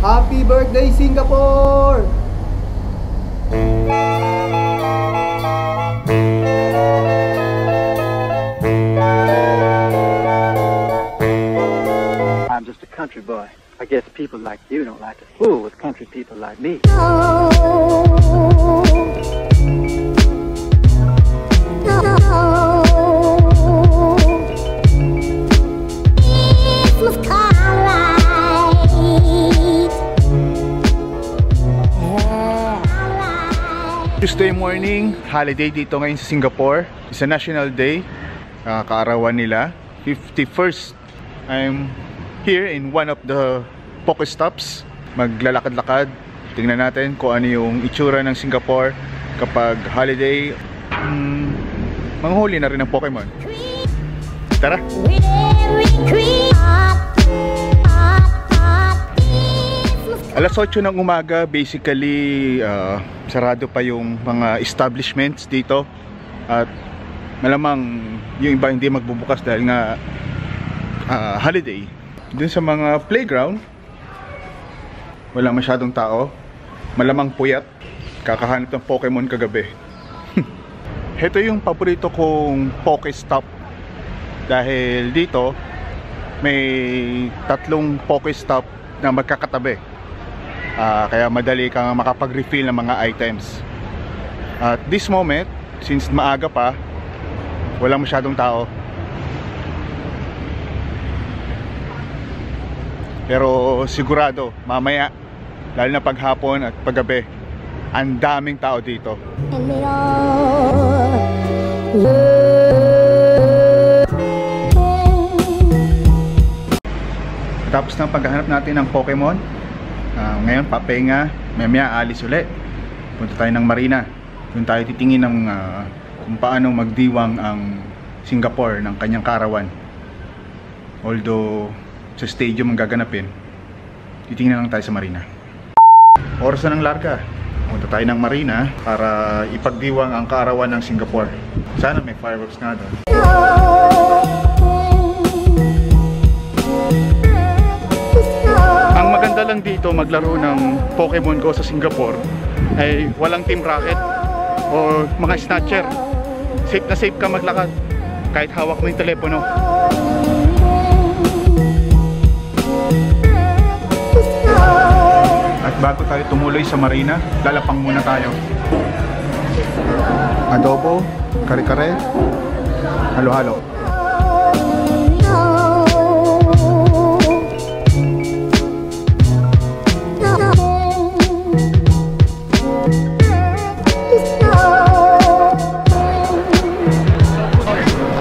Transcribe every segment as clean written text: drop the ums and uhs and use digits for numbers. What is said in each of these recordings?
Happy birthday, Singapore! I'm just a country boy. I guess people like you don't like to fool with country people like me. Tuesday morning, holiday dito ngayon sa Singapore. It's a national day, kaarawan nila, 51st. I'm here in one of the Pokestops. Maglalakad-lakad. Tingnan natin kung ano yung itsura ng Singapore kapag holiday. Manghuli na rin ng Pokemon. Tara! Alas 8 ng umaga, basically sarado pa yung mga establishments dito. At malamang yung iba hindi magbubukas dahil nga holiday. Dun sa mga playground, wala masyadong tao. Malamang puyat. Kakahanap ng Pokemon kagabi. Ito yung paborito kong Pokestop. Dahil dito, may 3 Pokestop na magkakatabi. Kaya madali kang makapag-refill ng mga items. At this moment, since maaga pa, walang masyadong tao. Pero sigurado, mamaya, lalo na paghapon at paggabi, ang daming tao dito. Tapos ng paghahanap natin ng Pokemon, ngayon papahinga, mamaya alis ulit. Punta tayo ng Marina. Doon tayo titingin ng kung paano magdiwang ang Singapore ng kanyang kaarawan. Although sa stadium ang gaganapin, titingin lang tayo sa Marina. Oras na ng larga. Punta tayo ng Marina para ipagdiwang ang kaarawan ng Singapore. Sana may fireworks nga doon. Ang maganda lang dito maglaro ng Pokemon Go sa Singapore ay walang team racket o mga snatcher. Safe na safe ka maglakad kahit hawak mo yung telepono. At bago tayo tumuloy sa Marina, lalapang muna tayo. Adobo, kare-kare, halo-halo.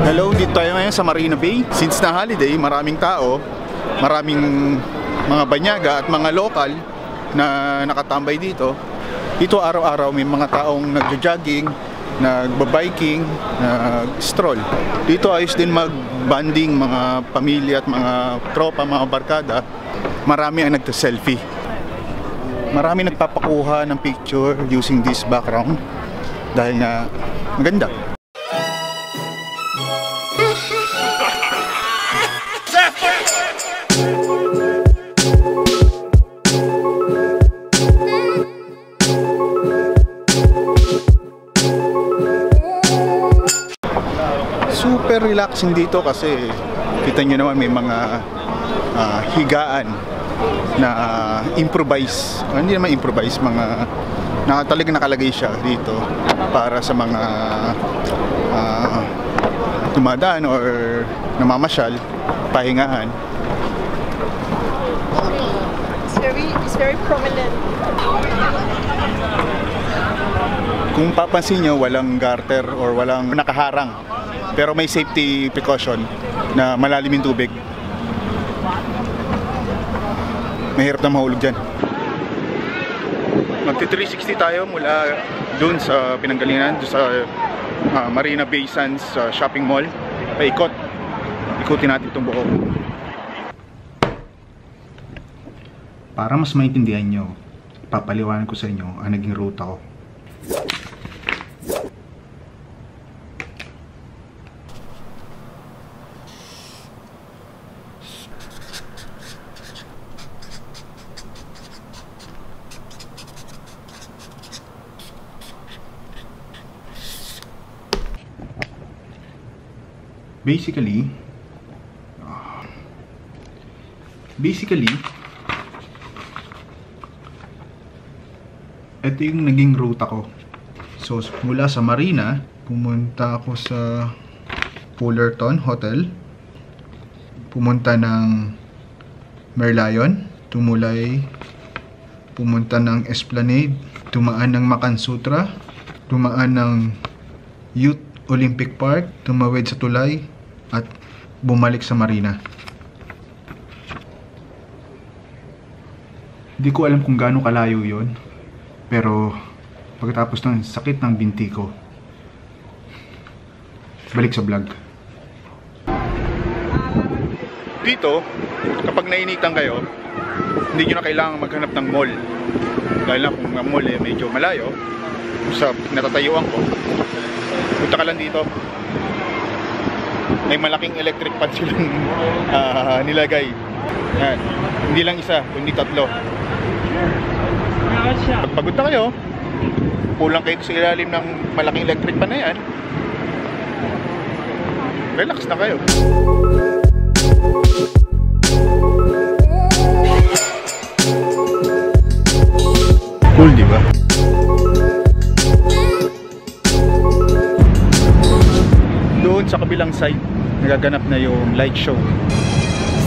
Hello, dito tayo ngayon sa Marina Bay. Since na holiday, maraming tao, maraming mga banyaga at mga lokal na nakatambay dito. Dito araw-araw may mga taong nagja-jogging, nagba-biking, nag-stroll. Dito ayos din mag-banding mga pamilya at mga tropa, mga barkada. Marami ang nagta-selfie. Marami nagpapakuha ng picture using this background dahil nga maganda. Super relaxing dito kasi kita nyo naman may mga higaan na improvise. Hindi naman improvise, mga talagang nakalagay siya dito para sa mga dumadaan or namamasyal, pahingahan. It's very prominent. Kung papansin nyo, walang garter or walang nakaharang. Pero may safety precaution na malalim yung tubig. Mahirap na mahulog dyan. Magti-360 tayo mula dun sa pinanggalingan, dun sa Marina Bay Sands shopping mall. Paikot. Ikutin natin itong buo. Para mas maintindihan nyo, papaliwanag ko sa inyo ang naging ruta ko. Basically, ito yung naging route ako. So, mula sa Marina, pumunta ako sa Fullerton Hotel. Pumunta ng Merlion, tumulay, pumunta ng Esplanade, tumaan ng Makansutra, tumaan ng Youth Olympic Park, tumawid sa tulay, at bumalik sa Marina. Hindi ko alam kung gaano kalayo yon, pero pagkatapos ng sakit ng binti ko, balik sa vlog. Dito, kapag nainitan kayo, hindi nyo na kailangan maghanap ng mall. Dahil na kung ang mall medyo malayo, sa natatayuan ko, punta ka lang dito. May malaking electric pan silang nilagay. Yan. Hindi lang isa, kundi 3. Pag pagod na kayo, pulang kayo sa ilalim ng malaking electric pan na yan, relax na kayo. Cool, di ba? Doon sa kabilang side, nagaganap na yung light show.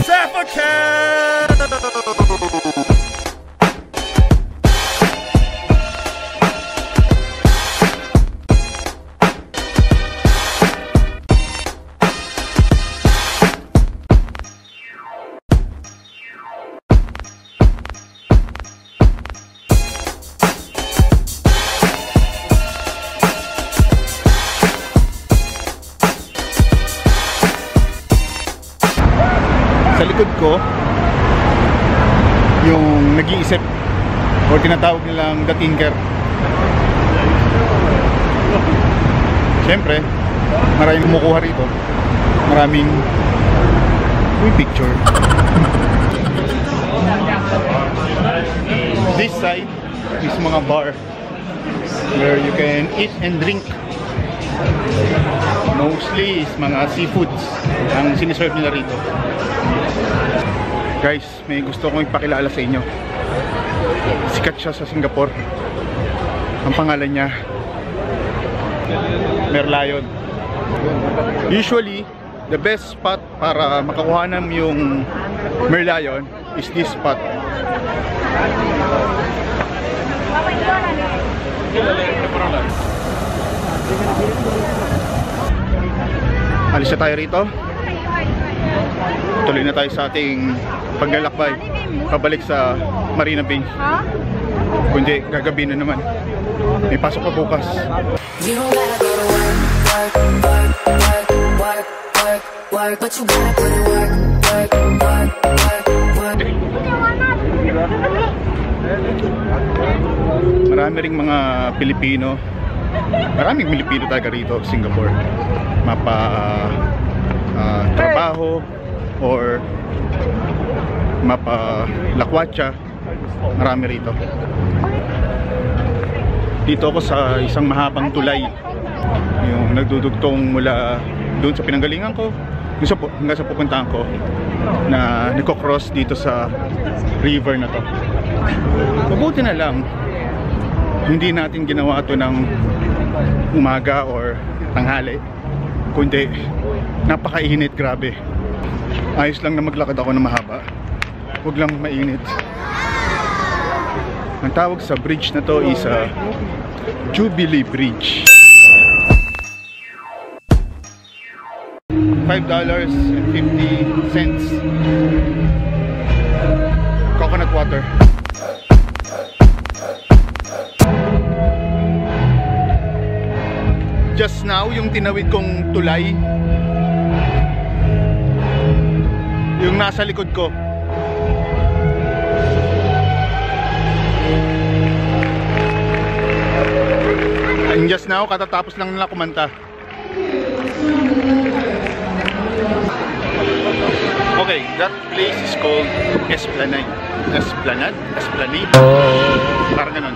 Suffocate! Sa likod ko, yung nag-iisip o tinatawag nilang The Tinker. Siyempre, maraming kumukuha rito. Maraming picture. This side is mga bar where you can eat and drink. Mostly is mga seafoods ang siniserve nila rito. Guys, may gusto kong ipakilala sa inyo. Sikat siya sa Singapore. Ang pangalan niya, Merlion. Usually, the best spot para makakuhanan yung Merlion is this spot. Alis na tayo rito. Tuloy na tayo sa ating paglalakbay pabalik sa Marina Bay. Kundi gagabi na naman. May pasok pa bukas. Marami ring mga Pilipino. Maraming Pilipino talaga rito sa Singapore. Trabaho or lakwatsa, marami rito. Dito ako sa isang mahabang tulay, yung nagdudugtong mula doon sa pinanggalingan ko hanggang sa pupuntahan ko, na nagko-cross dito sa river na to. Mabuti na lang hindi natin ginawa to ng umaga or tanghali, kundi napakainit, grabe. Ayos lang na maglakad ako na mahaba, huwag lang mainit. Ang tawag sa bridge na to is Jubilee Bridge. $5.50 coconut water. Just now, yung tinawid kong tulay, yung nasa likod ko, and just now, katatapos lang nila kumanta. Okay, that place is called Esplanade. Esplanade? Esplanade? Parang ganun.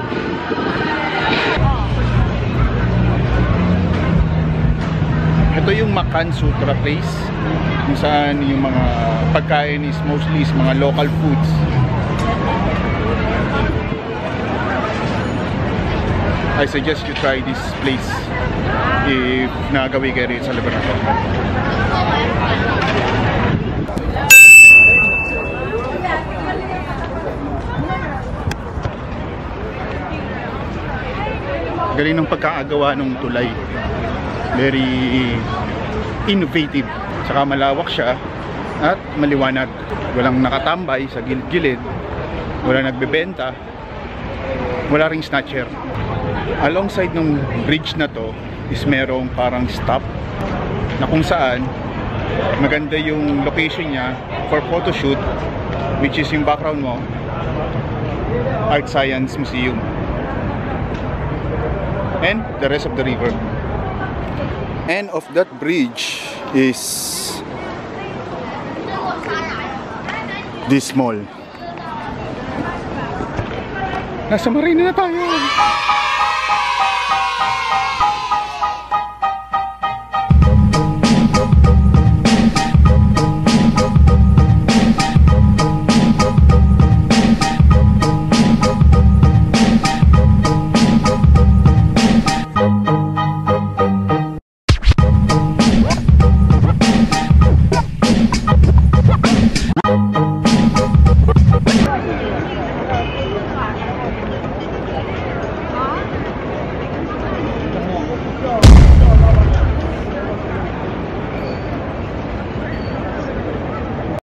Ito yung Makan Sutra place, kung saan yung mga pagkain is mostly is mga local foods. I suggest you try this place if nagawi kayo rin sa lugar na to. Galing ng pagkakagawa ng tulay. Very innovative. Saka malawak siya at maliwanag. Walang nakatambay sa gilid-gilid. Wala nagbebenta. Wala ring snatcher. Alongside ng bridge na to is merong parang stop na kung saan maganda yung location niya for photoshoot, which is yung background mo, Art Science Museum and the rest of the river. End of that bridge is this mall. Nasa Marina na tayo.